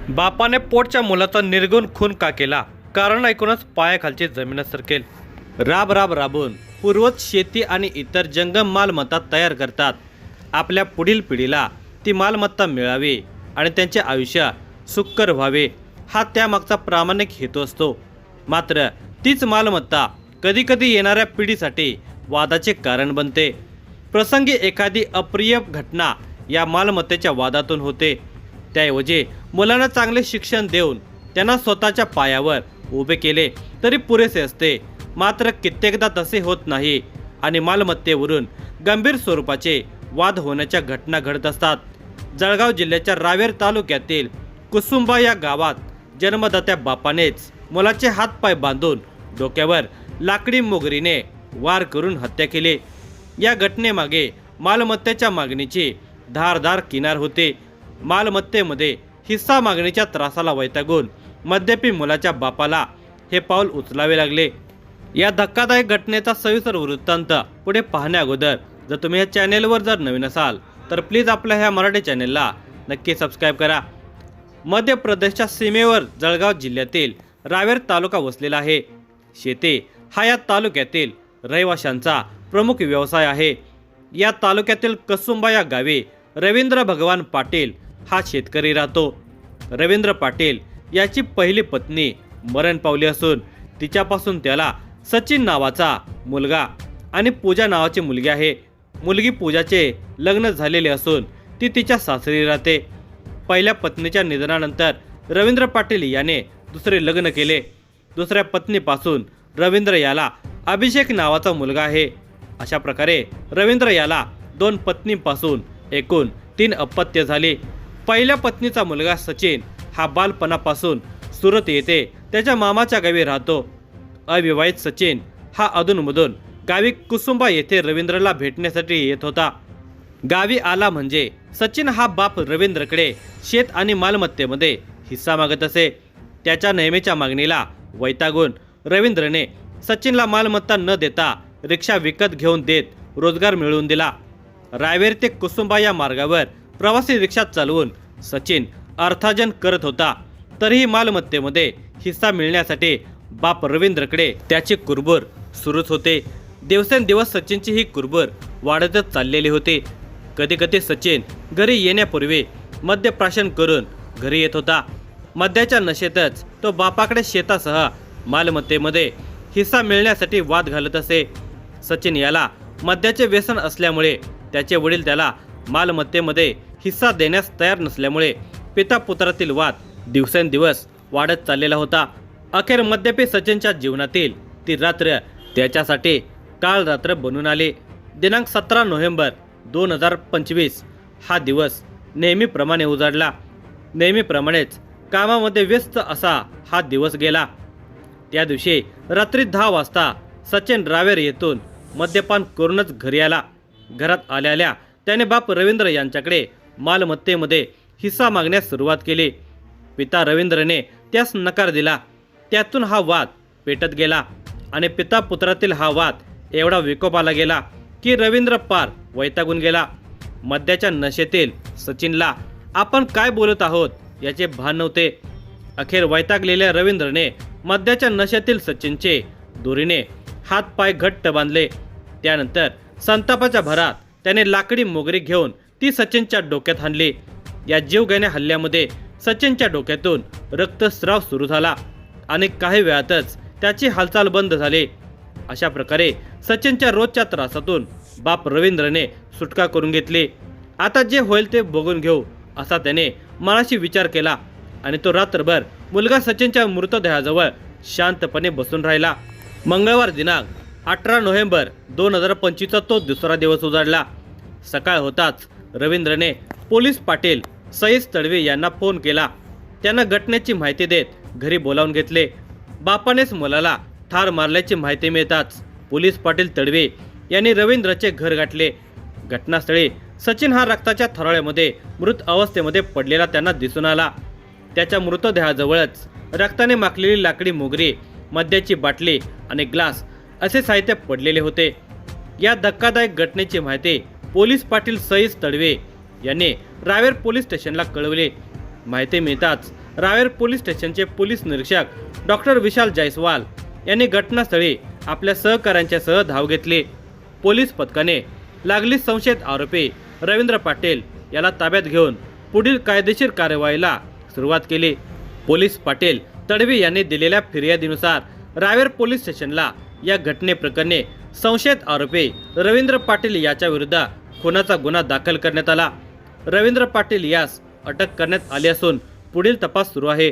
बापाने पोटच्या मुलाचा निर्गुण खून का केला? कारण ऐकूनच पायाखालची जमीनच सरकेल। राबून पूर्वज शेती आणि इतर जंगम मालमत्ता तयार करतात। आपल्या पुढील पिढीला ती मालमत्ता मिळावी आणि त्यांचे आयुष्य सुखकर व्हावे, हा त्यामागचा प्रामाणिक हेतू असतो। मात्र तीच मालमत्ता कधीकधी येणाऱ्या पिढीसाठी वादाचे कारण बनते। प्रसंगी एखादी अप्रिय घटना या मालमत्तेच्या वादातून होते। त्याऐवजी मुलांना चांगले शिक्षण देऊन त्यांना स्वतःच्या पायावर उभे केले तरी पुरेसे असते। मात्र कित्येकदा तसे होत नाही आणि मालमत्तेवरून गंभीर स्वरूपाचे वाद होण्याच्या घटना घडत असतात। जळगाव जिल्ह्याच्या रावेर तालुक्यातील कुसुंबा या गावात जन्मदात्या बापानेच मुलाचे हातपाय बांधून डोक्यावर लाकडी मोगरीने वार करून हत्या केली। या घटनेमागे मालमत्तेच्या मागणीची धारदार किनार होते। मालमत्तेमध्ये हिस्सा मागणीच्या त्रासाला वैतागून मद्यपी मुलाच्या बापाला हे पाऊल उचलावे लागले। या धक्कादायक घटनेचा सविस्तर वृत्तांत पुढे पाहण्या अगोदर जर तुम्ही या चॅनेलवर जर नवीन असाल तर प्लीज आपल्या ह्या मराठी चॅनेलला नक्की सबस्क्राईब करा। मध्य प्रदेशच्या सीमेवर जळगाव जिल्ह्यातील रावेर तालुका वसलेला आहे। शेती हा या तालुक्यातील रहिवाशांचा प्रमुख व्यवसाय आहे। या तालुक्यातील कसुंबा या गावी रवींद्र भगवान पाटील हा शेतकरी राहतो। रवींद्र पाटील याची पहिली पत्नी मरण पावली असून तिच्यापासून त्याला सचिन नावाचा मुलगा आणि पूजा नावाची मुलगी आहे। मुलगी पूजाचे लग्न झालेले असून ती तिच्या सासरी राहते। पहिल्या पत्नीच्या निधनानंतर रवींद्र पाटील याने दुसरे लग्न केले। दुसऱ्या पत्नीपासून रवींद्र याला अभिषेक नावाचा मुलगा आहे। अशा प्रकारे रवींद्र याला 2 पत्नींपासून एकूण 3 अपत्य झाली। पहिल्या पत्नीचा मुलगा सचिन हा बालपणापासून सुरत येथे त्याच्या मामाच्या गावी राहतो। अविवाहित सचिन हा अधूनमधून गावी कुसुंबा येथे रवींद्रला भेटण्यासाठी येत होता। गावी आला म्हणजे सचिन हा बाप रवींद्रकडे शेत आणि मालमत्तेमध्ये हिस्सा मागत असे। त्याच्या नेहमीच्या मागणीला वैतागून रवींद्रने सचिनला मालमत्ता न देता रिक्षा विकत घेऊन देत रोजगार मिळवून दिला। रावेर ते कुसुंबा या मार्गावर प्रवासी रिक्षा चालवून सचिन अर्थार्जन करत होता। तरीही मालमत्तेमध्ये हिस्सा मिळण्यासाठी बाप रवींद्रकडे त्याची कुरबुर सुरूच होते। दिवसेंदिवस सचिनची ही कुरबुर वाढतच चाललेली होती। कधी कधी सचिन घरी येण्यापूर्वी मद्यप्राशन करून घरी येत होता। मद्याच्या नशेतच तो बापाकडे शेतासह मालमत्तेमध्ये हिस्सा मिळण्यासाठी वाद घालत असे। सचिन याला मद्याचे व्यसन असल्यामुळे त्याचे वडील त्याला मालमत्तेमध्ये हिस्सा देण्यास तयार नसल्यामुळे पिता पुत्रातील वाद दिवसेंदिवस वाढत चाललेला होता। अखेर मद्यपी सचिनच्या जीवनातील ती रात्र त्याच्यासाठी काळ रात्र बनून आली। दिनांक 17 नोव्हेंबर 2025 हा दिवस नेहमीप्रमाणे उजाडला। नेहमीप्रमाणेच कामामध्ये व्यस्त असा हा दिवस गेला। त्या दिवशी रात्री 10 वाजता सचिन रावेर येथून मद्यपान करूनच घरी आला। घरात आल्या त्याने बाप रवींद्र यांच्याकडे मालमत्तेमध्ये हिस्सा मागण्यास सुरुवात केली। पिता रवींद्रने त्यास नकार दिला। त्यातून हा वाद पेटत गेला आणि पिता पुत्रातील हा वाद एवढा विकोपाला गेला की रवींद्र पार वैतागून गेला। मद्याच्या नशेतील सचिनला आपण काय बोलत आहोत याचे भान नव्हते। अखेर वैतागलेल्या रवींद्रने मद्याच्या नशेतील सचिनचे दोरीने हात पाय घट्ट बांधले। त्यानंतर संतापाच्या भरात त्याने लाकडी मोगरी घेऊन ती सचिनच्या डोक्यात हाणली। या जीवघेण्या हल्ल्यामध्ये सचिनच्या डोक्यातून रक्तस्राव सुरू झाला आणि काही वेळातच त्याची हालचाल बंद झाली। अशा प्रकारे सचिनच्या रोजच्या त्रासातून बाप रवींद्रने सुटका करून घेतली। आता जे होईल ते बघून घेऊ असा त्याने मनाशी विचार केला आणि तो रात्रभर मुलगा सचिनच्या मृतदेहाजवळ शांतपणे बसून राहिला। मंगळवार दिनांक 18 नोव्हेंबर 2025 तो दुसरा दिवस उजाडला। सकाळ होताच रवींद्रने पोलीस पाटील सईस तडवी यांना फोन केला। त्यांना घटनेची माहिती देत घरी बोलावून घेतले। बापानेच मुलाला ठार मारल्याची माहिती मिळताच पोलीस पाटील तडवी यांनी रवींद्रचे घर गाठले। घटनास्थळी सचिन हा रक्ताच्या थराळ्यामध्ये मृत अवस्थेमध्ये पडलेला त्यांना दिसून आला। त्याच्या मृतदेहाजवळच रक्ताने माखलेली लाकडी मोगरी, मद्याची बाटली आणि ग्लास असे साहित्य पडलेले होते। या धक्कादायक घटनेची माहिती पोलीस पाटील सईस तडवी यांनी रावेर पोलीस स्टेशनला कळवली। माहिती मिळताच रावेर पोलीस स्टेशनचे पोलीस निरीक्षक डॉक्टर विशाल जायसवाल यांनी घटनास्थळी आपल्या सहकाऱ्यांच्यासह धाव घेतली। पोलीस पथकाने लागलीच संशयित आरोपी रवींद्र पाटील याला ताब्यात घेऊन पुढील कायदेशीर कार्यवाहीला सुरुवात केली। पोलीस पाटील तडवी यांनी दिलेल्या फिर्यादीनुसार रावेर पोलीस स्टेशनला या घटनेप्रकरणी संशयित आरोपी रवींद्र पाटील याच्या विरुद्ध खुनाचा गुन्हा दाखल करण्यात आला। रवींद्र पाटील यास अटक करण्यात आली असून पुढील तपास सुरू आहे।